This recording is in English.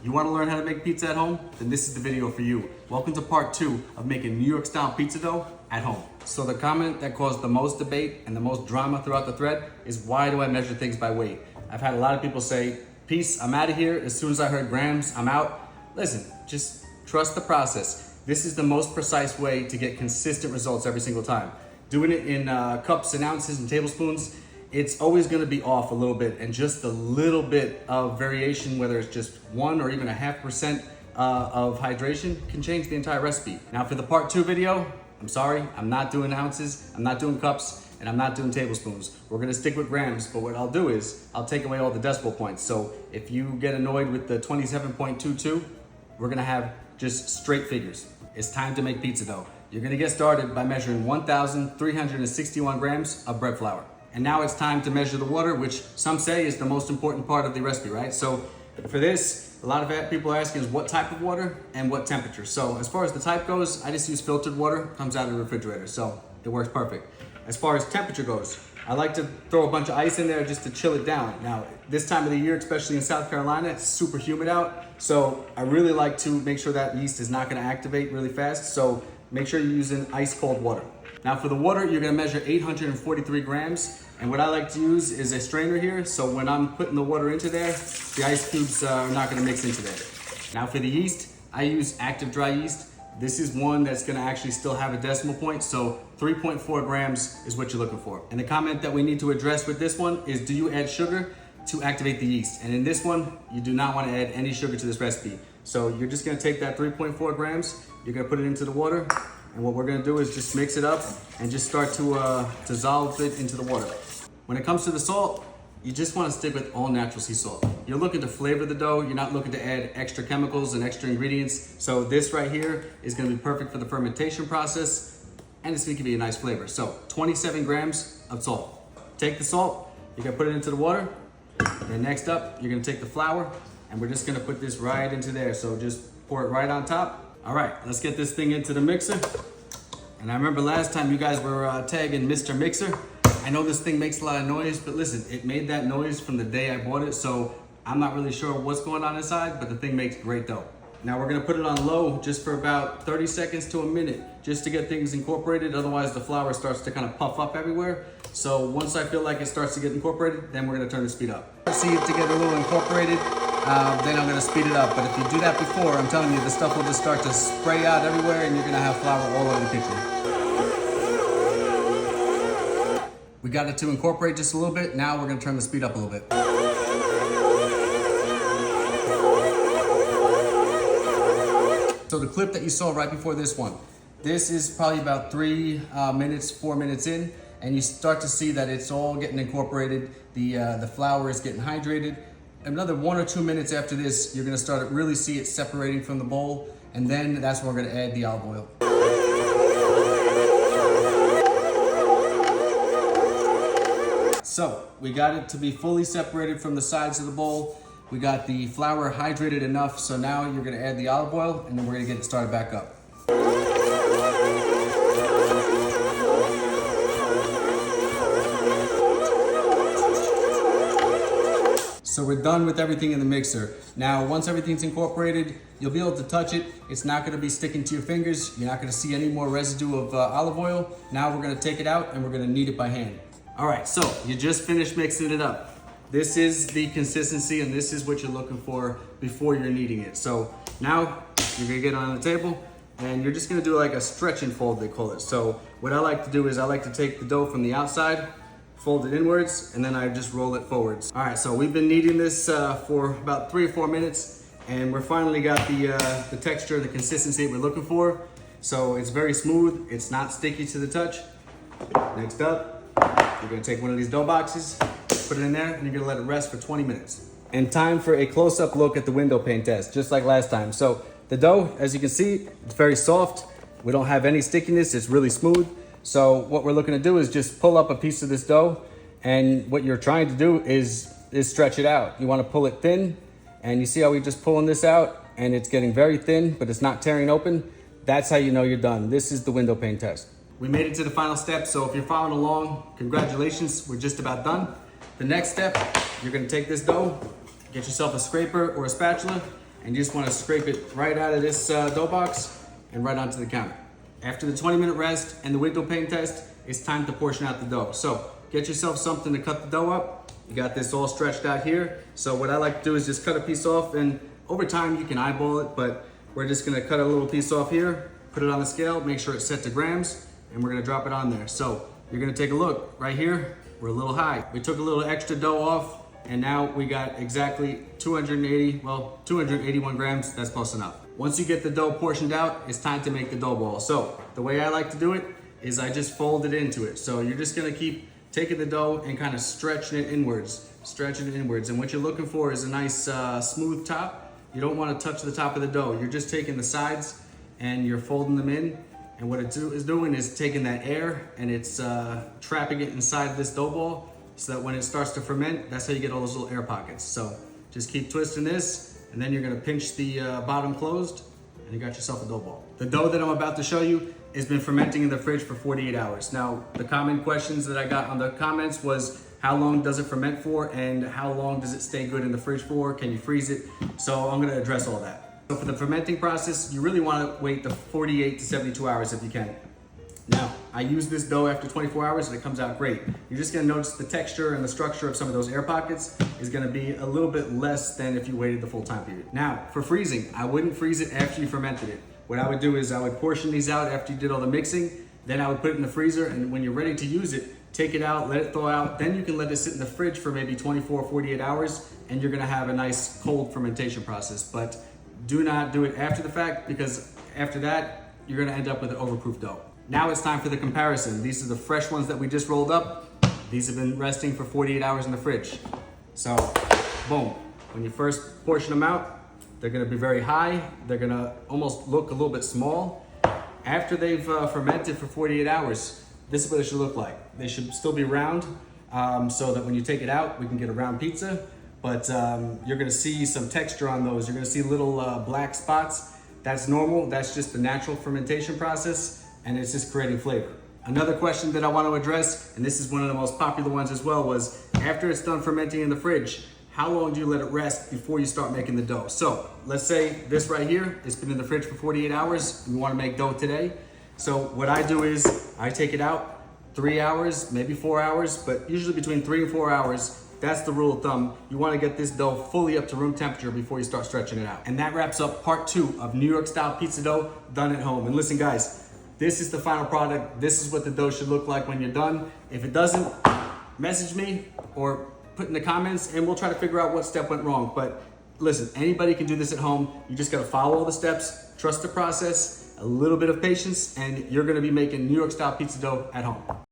You want to learn how to make pizza at home? Then this is the video for you. Welcome to part 2 of making New York style pizza dough at home. So the comment that caused the most debate and the most drama throughout the thread is, why do I measure things by weight? I've had a lot of people say, peace, I'm out of here. As soon as I heard grams, I'm out. Listen, just trust the process. This is the most precise way to get consistent results every single time. Doing it in cups and ounces and tablespoons, it's always gonna be off a little bit, and just a little bit of variation, whether it's just 1 or even a 0.5% of hydration, can change the entire recipe. Now for the part 2 video, I'm sorry, I'm not doing ounces, I'm not doing cups, and I'm not doing tablespoons. We're gonna stick with grams, but what I'll do is, I'll take away all the decimal points. So if you get annoyed with the 27.22, we're gonna have just straight figures. It's time to make pizza dough. You're gonna get started by measuring 1,361 grams of bread flour. And now it's time to measure the water, which some say is the most important part of the recipe, right? So for this, a lot of people are asking is what type of water and what temperature. So as far as the type goes, I just use filtered water, comes out of the refrigerator, so it works perfect. As far as temperature goes, I like to throw a bunch of ice in there just to chill it down. Now, this time of the year, especially in South Carolina, it's super humid out. So I really like to make sure that yeast is not gonna activate really fast. So make sure you're using ice cold water. Now for the water, you're gonna measure 843 grams. And what I like to use is a strainer here. So when I'm putting the water into there, the ice cubes are not gonna mix into there. Now for the yeast, I use active dry yeast. This is one that's gonna actually still have a decimal point. So 3.4 grams is what you're looking for. And the comment that we need to address with this one is, do you add sugar to activate the yeast? And in this one, you do not wanna add any sugar to this recipe. So you're just gonna take that 3.4 grams, you're gonna put it into the water, and what we're gonna do is just mix it up and just start to dissolve it into the water. When it comes to the salt, you just wanna stick with all natural sea salt. You're looking to flavor the dough, you're not looking to add extra chemicals and extra ingredients. So this right here is gonna be perfect for the fermentation process, and it's gonna give you a nice flavor. So 27 grams of salt. Take the salt, you're gonna put it into the water, and next up, you're gonna take the flour, and we're just gonna put this right into there. So just pour it right on top. All right, let's get this thing into the mixer. And I remember last time you guys were tagging Mr. Mixer. I know this thing makes a lot of noise, but listen, it made that noise from the day I bought it, so I'm not really sure what's going on inside, but the thing makes great dough. Now we're gonna put it on low just for about 30 seconds to a minute, just to get things incorporated. Otherwise the flour starts to kind of puff up everywhere. So once I feel like it starts to get incorporated, then we're gonna turn the speed up. See it to get a little incorporated, then I'm gonna speed it up. But if you do that before, I'm telling you, the stuff will just start to spray out everywhere and you're gonna have flour all over the kitchen. We got it to incorporate just a little bit. Now we're gonna turn the speed up a little bit. So the clip that you saw right before this one, this is probably about 4 minutes in, and you start to see that it's all getting incorporated. The flour is getting hydrated. Another 1 or 2 minutes after this, you're gonna start to really see it separating from the bowl, and then that's when we're gonna add the olive oil. So we got it to be fully separated from the sides of the bowl. We got the flour hydrated enough, so now you're gonna add the olive oil, and then we're gonna get it started back up. So we're done with everything in the mixer. Now, once everything's incorporated, you'll be able to touch it. It's not gonna be sticking to your fingers. You're not gonna see any more residue of olive oil. Now we're gonna take it out and we're gonna knead it by hand. All right, so you just finished mixing it up. This is the consistency, and this is what you're looking for before you're kneading it. So now you're gonna get it on the table, and you're just gonna do like a stretch and fold, they call it. So what I like to do is I like to take the dough from the outside, fold it inwards, and then I just roll it forwards. All right, so we've been kneading this for about 3 or 4 minutes, and we're finally got the texture, the consistency we're looking for. So it's very smooth, it's not sticky to the touch. Next up, you're gonna take one of these dough boxes, put it in there, and you're gonna let it rest for 20 minutes. And time for a close-up look at the window pane test, just like last time. So the dough, as you can see, it's very soft. We don't have any stickiness, it's really smooth. So what we're looking to do is just pull up a piece of this dough, and what you're trying to do is stretch it out. You wanna pull it thin, and you see how we're just pulling this out, and it's getting very thin, but it's not tearing open. That's how you know you're done. This is the window pane test. We made it to the final step, so if you're following along, congratulations, we're just about done. The next step, you're gonna take this dough, get yourself a scraper or a spatula, and you just want to scrape it right out of this dough box and right onto the counter. After the 20-minute rest and the window pane test, it's time to portion out the dough. So get yourself something to cut the dough up. You got this all stretched out here. So what I like to do is just cut a piece off, and over time you can eyeball it, but we're just gonna cut a little piece off here, put it on the scale, make sure it's set to grams, and we're gonna drop it on there. So you're gonna take a look right here. We're a little high. We took a little extra dough off, and now we got exactly 281 grams. That's close enough. Once you get the dough portioned out, it's time to make the dough ball. So the way I like to do it is I just fold it into it. So you're just gonna keep taking the dough and kind of stretching it inwards. And what you're looking for is a nice smooth top. You don't want to touch the top of the dough. You're just taking the sides and you're folding them in. And what it is doing is taking that air and it's trapping it inside this dough ball, so that when it starts to ferment, that's how you get all those little air pockets. So just keep twisting this, and then you're gonna pinch the bottom closed, and you got yourself a dough ball. The dough that I'm about to show you has been fermenting in the fridge for 48 hours. Now, the common questions that I got on the comments was, how long does it ferment for, and how long does it stay good in the fridge for? Can you freeze it? So I'm gonna address all that. So for the fermenting process, you really wanna wait the 48 to 72 hours if you can. Now, I use this dough after 24 hours and it comes out great. You're just gonna notice the texture and the structure of some of those air pockets is gonna be a little bit less than if you waited the full time period. Now, for freezing, I wouldn't freeze it after you fermented it. What I would do is I would portion these out after you did all the mixing, then I would put it in the freezer, and when you're ready to use it, take it out, let it thaw out, then you can let it sit in the fridge for maybe 24, 48 hours, and you're gonna have a nice cold fermentation process. But do not do it after the fact, because after that, you're gonna end up with an overproof dough. Now it's time for the comparison. These are the fresh ones that we just rolled up. These have been resting for 48 hours in the fridge. So, boom. When you first portion them out, they're gonna be very high. They're gonna almost look a little bit small. After they've fermented for 48 hours, this is what it should look like. They should still be round, so that when you take it out, we can get a round pizza. But you're gonna see some texture on those. You're gonna see little black spots. That's normal. That's just the natural fermentation process, and it's just creating flavor. Another question that I want to address, and this is one of the most popular ones as well, was after it's done fermenting in the fridge, how long do you let it rest before you start making the dough? So let's say this right here, it's been in the fridge for 48 hours. We want to make dough today. So what I do is I take it out 3 hours, maybe 4 hours, but usually between 3 and 4 hours. That's the rule of thumb. You want to get this dough fully up to room temperature before you start stretching it out. And that wraps up part 2 of New York style pizza dough done at home. And listen guys, this is the final product. This is what the dough should look like when you're done. If it doesn't, message me or put in the comments and we'll try to figure out what step went wrong. But listen, anybody can do this at home. You just gotta follow all the steps, trust the process, a little bit of patience, and you're gonna be making New York style pizza dough at home.